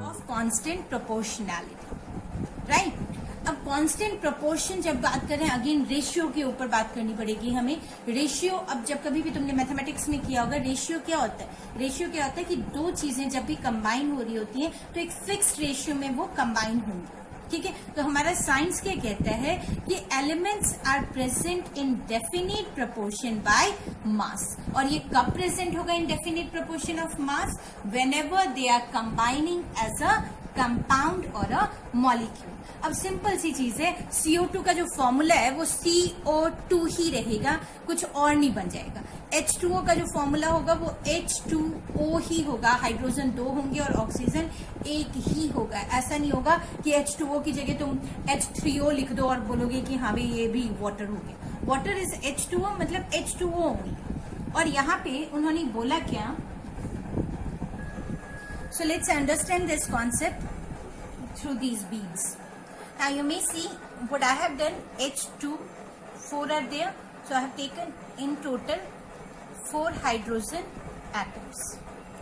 of constant proportionality, right? अब constant proportion जब बात करें, अगेन रेशियो के ऊपर बात करनी पड़ेगी हमें. रेशियो, अब जब कभी भी तुमने मैथमेटिक्स में किया होगा, रेशियो क्या होता है? रेशियो क्या होता है कि दो चीजें जब भी कंबाइन हो रही होती हैं तो एक फिक्स्ड रेशियो में वो कंबाइन होंगी. ठीक है, तो हमारा साइंस क्या कहता है कि elements are present in definite proportion by mass. और ये कब प्रेजेंट होगा in definite proportion of mass? Whenever they are combining as a compound और अ मॉलिक्यूल. अब सिंपल सी चीज है, CO2 का जो फॉर्मूला है वो CO2 ही रहेगा, कुछ और नहीं बन जाएगा. H2O का जो फॉर्मूला होगा वो H2O ही होगा, हाइड्रोजन 2 होंगे और ऑक्सीजन एक ही होगा. ऐसा नहीं होगा कि H2O की जगह तुम H3O लिख दो और बोलोगे कि हाँ भाई ये भी वाटर हो गया. वाटर इज H2O, मतलब H2O होंगी. और यहाँ पे उन्होंने बोला क्या? So let's understand this concept through these beads. Now you may see what I have done. H2, 4 are there. So I have taken in total 4 hydrogen atoms.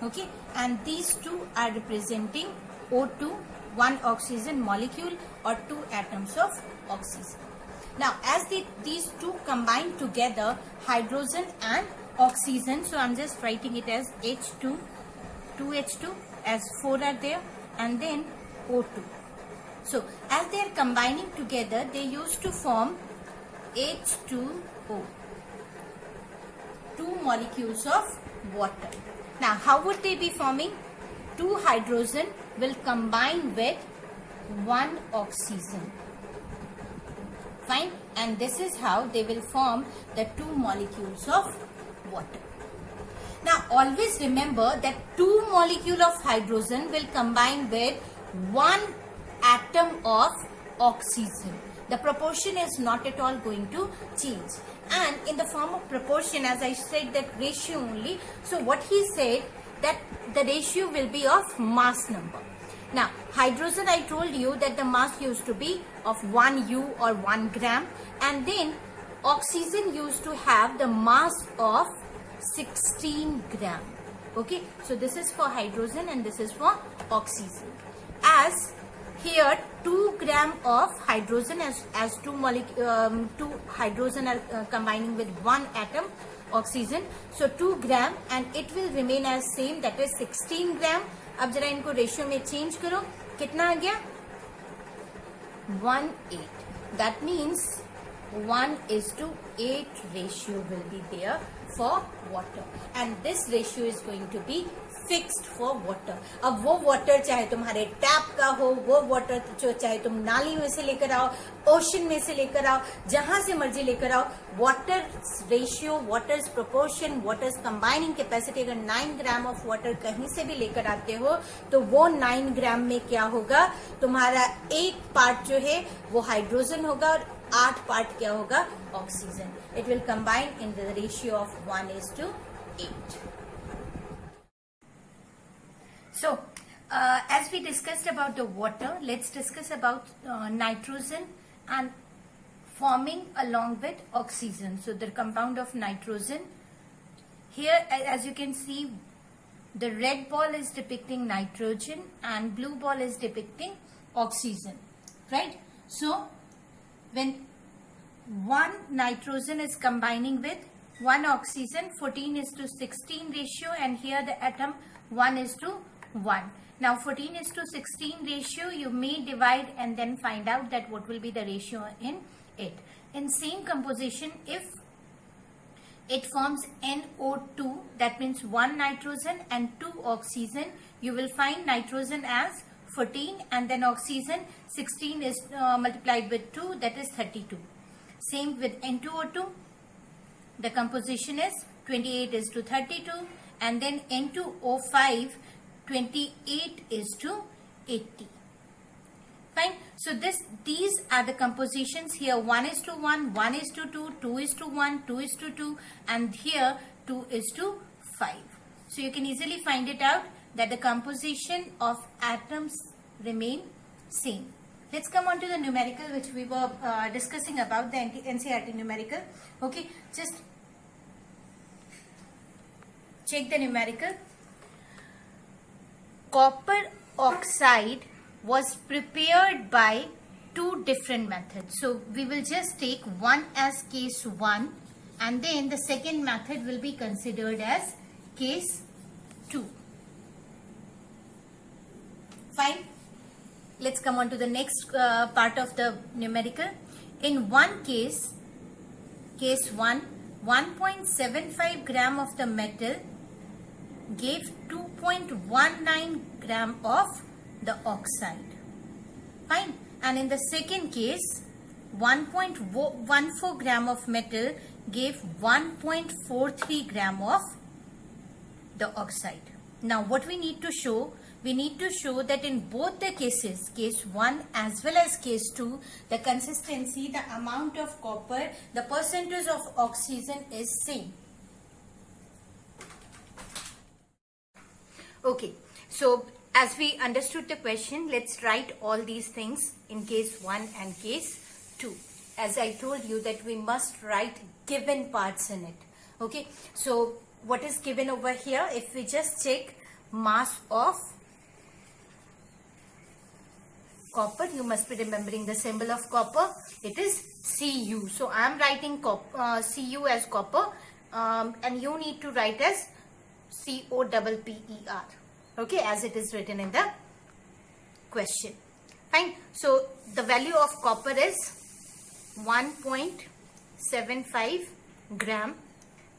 Okay, and these two are representing O2, 1 oxygen molecule or 2 atoms of oxygen. Now as these two combine together, hydrogen and oxygen, so I'm just writing it as H2, 2H2, as 4 are there, and then O2. So as they are combining together, they used to form H2O, 2 molecules of water. Now how would they be forming? 2 hydrogen will combine with 1 oxygen. Fine, and this is how they will form the 2 molecules of water. Now always remember that 2 molecule of hydrogen will combine with 1 atom of oxygen. The proportion is not at all going to change. And in the form of proportion, as I said, that ratio only. So what he said, that the ratio will be of mass number. Now hydrogen, I told you that the mass used to be of 1 U or 1 gram. And then oxygen used to have the mass of 16 gram. Okay, so this is for hydrogen and this is for oxygen. As here 2 gram of hydrogen, as 2 hydrogen are combining with 1 atom oxygen, so 2 gram, and it will remain as same, that is 16 gram. अब जरा इनको ratio में change करो, कितना आ गया? 1:8. That means 1:8 ratio will be there for water, and this ratio is going to be fixed for water. अब वो water चाहे तुम्हारे टैप का हो, वो वाटर जो चाहे तुम नाली में से लेकर आओ, ओशन में से लेकर आओ, जहां से मर्जी लेकर आओ, water ratio, waters proportion, waters combining capacity, अगर 9 ग्राम ऑफ वाटर कहीं से भी लेकर आते हो तो वो 9 ग्राम में क्या होगा? तुम्हारा एक पार्ट जो है वो हाइड्रोजन होगा और 8 पार्ट क्या होगा? Oxygen. It will combine in the ratio of 1:8. So, as we discussed about the water, let's discuss about nitrogen and forming along with oxygen. So, the compound of nitrogen. Here, as you can see, the red ball is depicting nitrogen and blue ball is depicting oxygen, right? So, when 1 nitrogen is combining with 1 oxygen, 14:16 ratio, and here the atom 1:1. Now 14:16 ratio, you may divide and then find out that what will be the ratio in it. In same composition, if it forms NO2, that means 1 nitrogen and 2 oxygen, you will find nitrogen as 14 and then oxygen 16 is multiplied with 2, that is 32. Same with N2O2, the composition is 28:32, and then N2O5, 28:80. Fine. So these are the compositions here: 1:1, 1:2, 2:1, 2:2, and here 2:5. So you can easily find it out that the composition of atoms remain same. Let's come on to the numerical, which we were discussing about, the NCERT numerical. Okay, just check the numerical. Copper oxide was prepared by two different methods. So we will just take one as case 1 and then the second method will be considered as case 2. Fine. Let's come on to the next part of the numerical. In one case, case 1, 1.75 gram of the metal gave 2.19 gram of the oxide. Fine. And in the second case, 1.14 gram of metal gave 1.43 gram of the oxide. Now what we need to show? We need to show that in both the cases, case 1 as well as case 2, the consistency, the amount of copper, the percentage of oxygen is same. Okay, so as we understood the question, let's write all these things in case 1 and case 2. As I told you that we must write given parts in it. Okay, so what is given over here? If we just check mass of copper, you must be remembering the symbol of copper. It is Cu. So I am writing Cu as copper, and you need to write as COPPER. Okay, as it is written in the question. Fine. So the value of copper is 1.75 gram.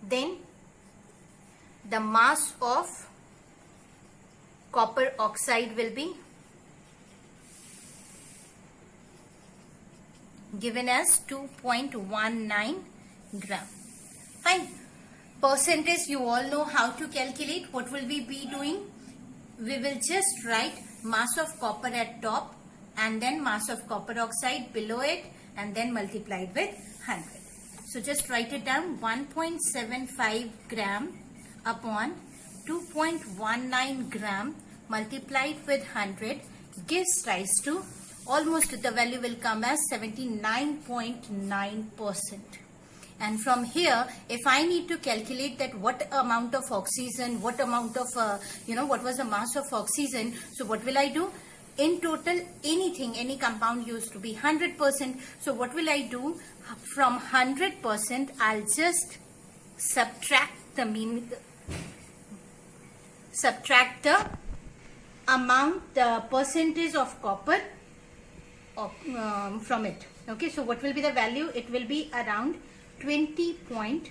Then the mass of copper oxide will be given as 2.19 gram. Fine. Percentage, you all know how to calculate. What will we be doing? We will just write mass of copper at top and then mass of copper oxide below it and then multiplied with 100. So just write it down. 1.75 gram upon 2.19 gram multiplied with 100 gives rise to almost, the value will come as 79.9%. And from here, if I need to calculate that what amount of oxygen, what amount of, what was the mass of oxygen, so what will I do? In total, anything, any compound used to be 100%. So what will I do? From 100%, I'll just subtract the amount, the percentage of copper from it. Okay, so what will be the value? It will be around 20.1%.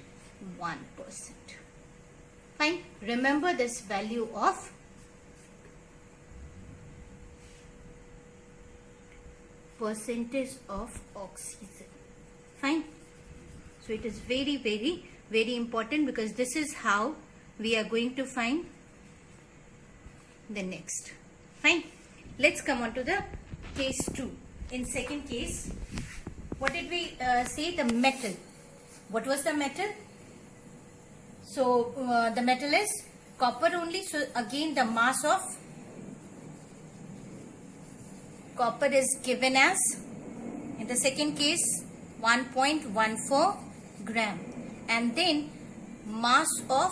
Fine. Remember this value of percentage of oxygen. Fine. So it is very, very, very important because this is how we are going to find the next. Fine. Let's come on to the case 2. In second case, what did we say? The metal. What was the metal? So the metal is copper only. So again the mass of copper is given as, in the second case, 1.14 gram. And then mass of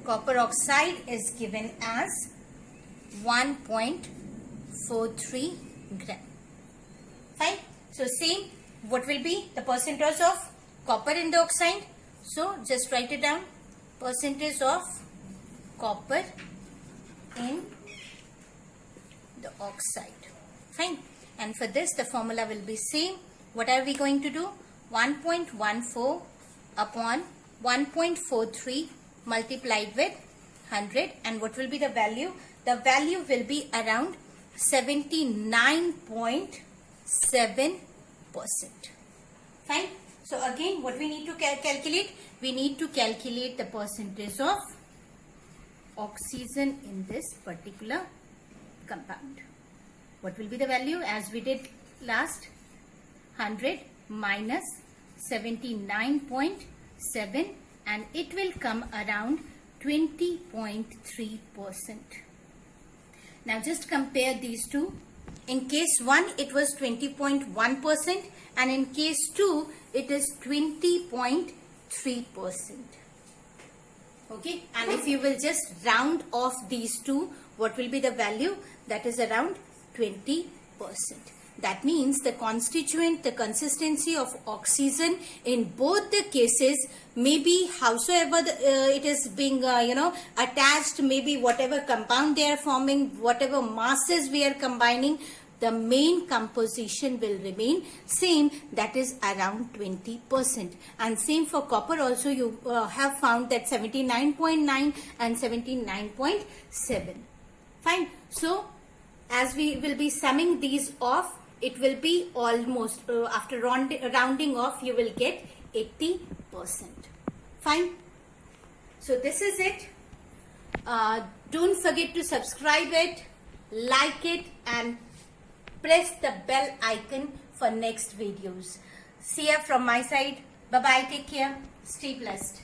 copper oxide is given as 1.43 gram. Fine. So same, what will be the percentage of copper in the oxide? So just write it down. Percentage of copper in the oxide. Fine. And for this, the formula will be same. What are we going to do? 1.14 upon 1.43 multiplied with 100. And what will be the value? The value will be around 79.7%. Fine. So again, what we need to calculate? We need to calculate the percentage of oxygen in this particular compound. What will be the value? As we did last, 100 minus 79.7, and it will come around 20.3%. Now just compare these two. In case 1 it was 20.1% and in case 2 it is 20.3%. 3%. Okay, and if you will just round off these two, what will be the value? That is around 20%. That means the consistency of oxygen in both the cases, maybe howsoever it is being attached, maybe whatever compound they are forming, whatever masses we are combining, the main composition will remain same, that is around 20%. And same for copper also, you have found that 79.9 and 79.7. Fine. So as we will be summing these off, it will be almost, after rounding off, you will get 80%. Fine. So this is it. Don't forget to subscribe it, like it, and press the bell icon for next videos. See ya from my side. Bye bye. Take care. Stay blessed.